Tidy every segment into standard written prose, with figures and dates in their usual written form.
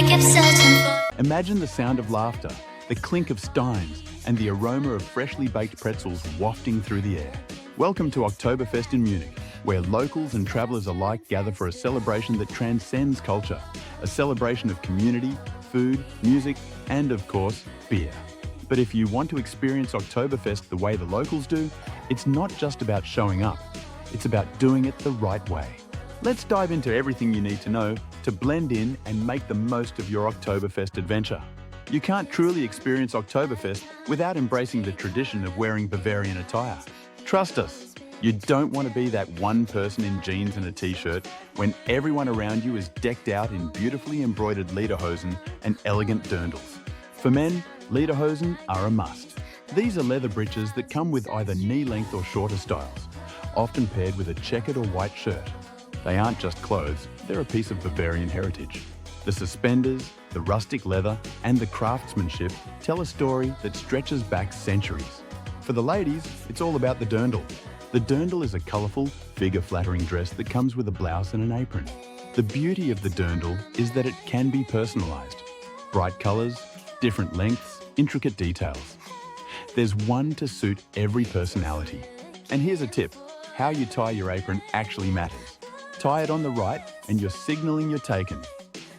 keep searching for. Imagine the sound of laughter, the clink of steins, and the aroma of freshly baked pretzels wafting through the air. Welcome to Oktoberfest in Munich, where locals and travellers alike gather for a celebration that transcends culture. A celebration of community, food, music, and of course, beer. But if you want to experience Oktoberfest the way the locals do, it's not just about showing up, it's about doing it the right way. Let's dive into everything you need to know to blend in and make the most of your Oktoberfest adventure. You can't truly experience Oktoberfest without embracing the tradition of wearing Bavarian attire. Trust us, you don't want to be that one person in jeans and a t-shirt when everyone around you is decked out in beautifully embroidered lederhosen and elegant dirndls. For men, lederhosen are a must. These are leather breeches that come with either knee-length or shorter styles, often paired with a checkered or white shirt. They aren't just clothes, they're a piece of Bavarian heritage. The suspenders, the rustic leather, and the craftsmanship tell a story that stretches back centuries. For the ladies, it's all about the dirndl. The dirndl is a colourful, figure-flattering dress that comes with a blouse and an apron. The beauty of the dirndl is that it can be personalised. Bright colours, different lengths, intricate details. There's one to suit every personality. And here's a tip, how you tie your apron actually matters. Tie it on the right and you're signalling you're taken.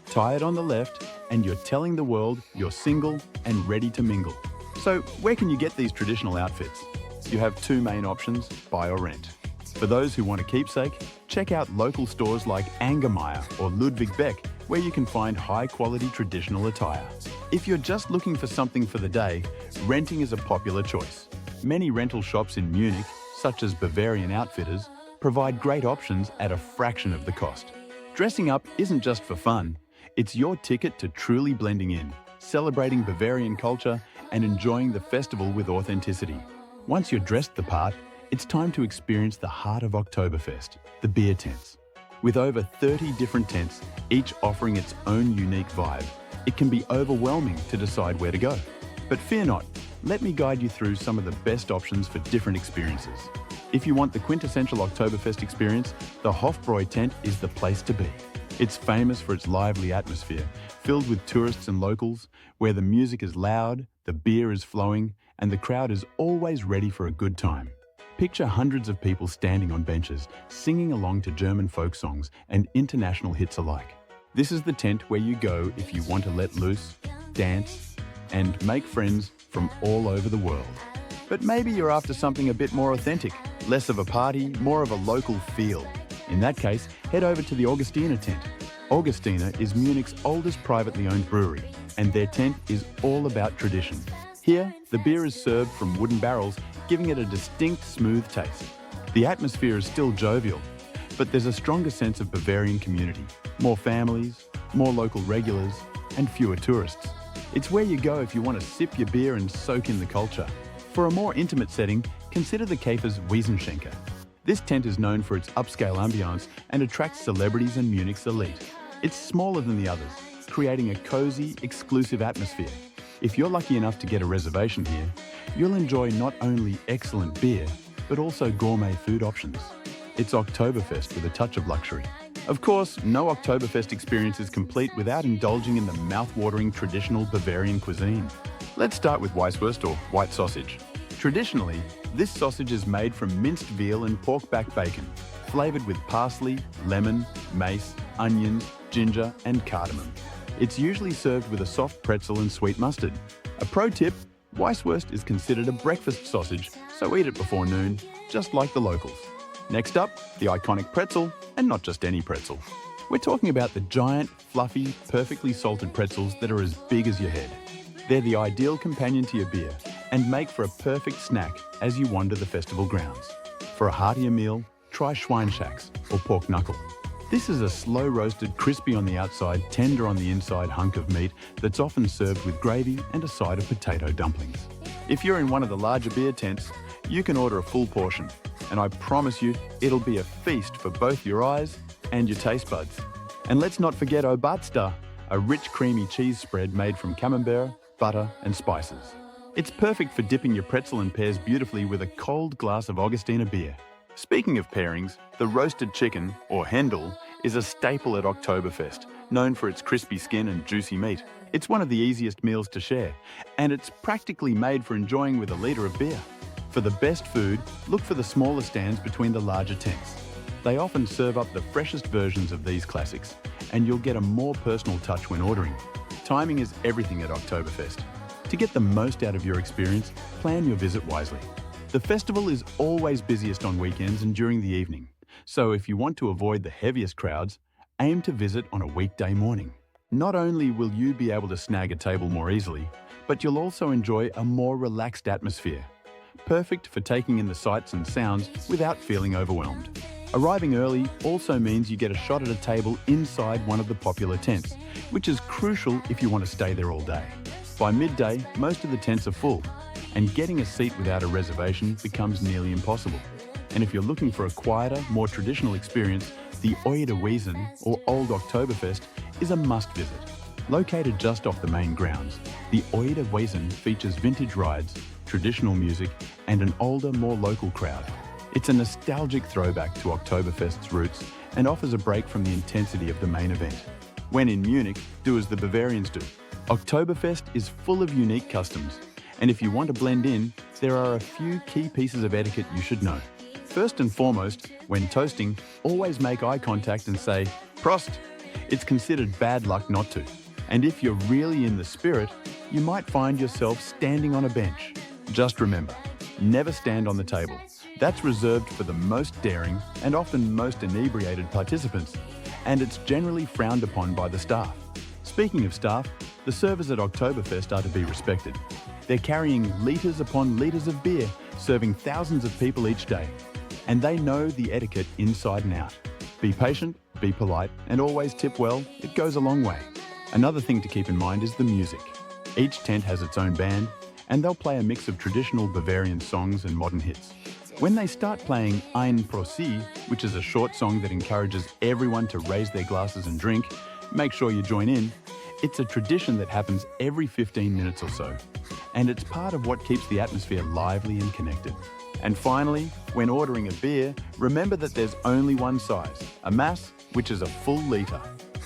Tie it on the left and you're telling the world you're single and ready to mingle. So where can you get these traditional outfits? You have two main options, buy or rent. For those who want a keepsake, check out local stores like Angermeyer or Ludwig Beck, where you can find high-quality traditional attire. If you're just looking for something for the day, renting is a popular choice. Many rental shops in Munich, such as Bavarian Outfitters, provide great options at a fraction of the cost. Dressing up isn't just for fun, it's your ticket to truly blending in, celebrating Bavarian culture, and enjoying the festival with authenticity. Once you're dressed the part, it's time to experience the heart of Oktoberfest, the beer tents. With over 30 different tents, each offering its own unique vibe, it can be overwhelming to decide where to go. But fear not, let me guide you through some of the best options for different experiences. If you want the quintessential Oktoberfest experience, the Hofbräu tent is the place to be. It's famous for its lively atmosphere, filled with tourists and locals, where the music is loud, the beer is flowing, and the crowd is always ready for a good time. Picture hundreds of people standing on benches, singing along to German folk songs and international hits alike. This is the tent where you go if you want to let loose, dance, and make friends from all over the world. But maybe you're after something a bit more authentic, less of a party, more of a local feel. In that case, head over to the Augustiner tent. Augustiner is Munich's oldest privately owned brewery, and their tent is all about tradition. Here, the beer is served from wooden barrels, giving it a distinct, smooth taste. The atmosphere is still jovial, but there's a stronger sense of Bavarian community. More families, more local regulars, and fewer tourists. It's where you go if you want to sip your beer and soak in the culture. For a more intimate setting, consider the Käfer's Wiesenschenker. This tent is known for its upscale ambiance and attracts celebrities and Munich's elite. It's smaller than the others, creating a cozy, exclusive atmosphere. If you're lucky enough to get a reservation here, you'll enjoy not only excellent beer, but also gourmet food options. It's Oktoberfest with a touch of luxury. Of course, no Oktoberfest experience is complete without indulging in the mouth-watering traditional Bavarian cuisine. Let's start with Weisswurst or white sausage. Traditionally, this sausage is made from minced veal and pork back bacon, flavoured with parsley, lemon, mace, onions, ginger and cardamom. It's usually served with a soft pretzel and sweet mustard. A pro tip, Weisswurst is considered a breakfast sausage, so eat it before noon, just like the locals. Next up, the iconic pretzel, and not just any pretzel. We're talking about the giant, fluffy, perfectly salted pretzels that are as big as your head. They're the ideal companion to your beer and make for a perfect snack as you wander the festival grounds. For a heartier meal, try Schweinschacks or pork knuckle. This is a slow-roasted, crispy on the outside, tender on the inside hunk of meat that's often served with gravy and a side of potato dumplings. If you're in one of the larger beer tents, you can order a full portion, and I promise you it'll be a feast for both your eyes and your taste buds. And let's not forget Oberster, a rich creamy cheese spread made from camembert, butter and spices. It's perfect for dipping your pretzel and pairs beautifully with a cold glass of Augustiner beer. Speaking of pairings, the roasted chicken, or Händel, is a staple at Oktoberfest, known for its crispy skin and juicy meat. It's one of the easiest meals to share, and it's practically made for enjoying with a litre of beer. For the best food, look for the smaller stands between the larger tents. They often serve up the freshest versions of these classics, and you'll get a more personal touch when ordering. Timing is everything at Oktoberfest. To get the most out of your experience, plan your visit wisely. The festival is always busiest on weekends and during the evening, so if you want to avoid the heaviest crowds, aim to visit on a weekday morning. Not only will you be able to snag a table more easily, but you'll also enjoy a more relaxed atmosphere, perfect for taking in the sights and sounds without feeling overwhelmed. Arriving early also means you get a shot at a table inside one of the popular tents, which is crucial if you want to stay there all day. By midday, most of the tents are full, and getting a seat without a reservation becomes nearly impossible. And if you're looking for a quieter, more traditional experience, the Oide Wiesen, or Old Oktoberfest, is a must-visit. Located just off the main grounds, the Oide Wiesen features vintage rides, traditional music, and an older, more local crowd. It's a nostalgic throwback to Oktoberfest's roots and offers a break from the intensity of the main event. When in Munich, do as the Bavarians do. Oktoberfest is full of unique customs, and if you want to blend in, there are a few key pieces of etiquette you should know. First and foremost, when toasting, always make eye contact and say, "Prost." It's considered bad luck not to. And if you're really in the spirit, you might find yourself standing on a bench. Just remember, never stand on the table. That's reserved for the most daring and often most inebriated participants, and it's generally frowned upon by the staff. Speaking of staff, the servers at Oktoberfest are to be respected. They're carrying litres upon litres of beer, serving thousands of people each day. And they know the etiquette inside and out. Be patient, be polite, and always tip well. It goes a long way. Another thing to keep in mind is the music. Each tent has its own band, and they'll play a mix of traditional Bavarian songs and modern hits. When they start playing Ein Prosit, which is a short song that encourages everyone to raise their glasses and drink, make sure you join in. It's a tradition that happens every 15 minutes or so, and it's part of what keeps the atmosphere lively and connected. And finally, when ordering a beer, remember that there's only one size, a mass, which is a full litre.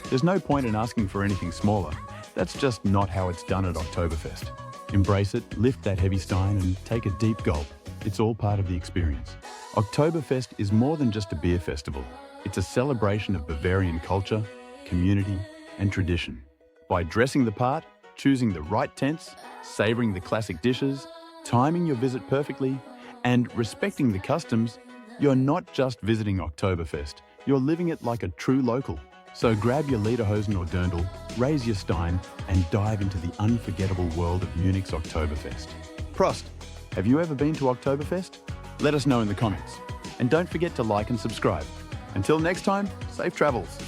There's no point in asking for anything smaller. That's just not how it's done at Oktoberfest. Embrace it, lift that heavy stein and take a deep gulp. It's all part of the experience. Oktoberfest is more than just a beer festival. It's a celebration of Bavarian culture, community, and tradition. By dressing the part, choosing the right tents, savouring the classic dishes, timing your visit perfectly, and respecting the customs, you're not just visiting Oktoberfest, you're living it like a true local. So grab your lederhosen or dirndl, raise your stein, and dive into the unforgettable world of Munich's Oktoberfest. Prost! Have you ever been to Oktoberfest? Let us know in the comments. And don't forget to like and subscribe. Until next time, safe travels.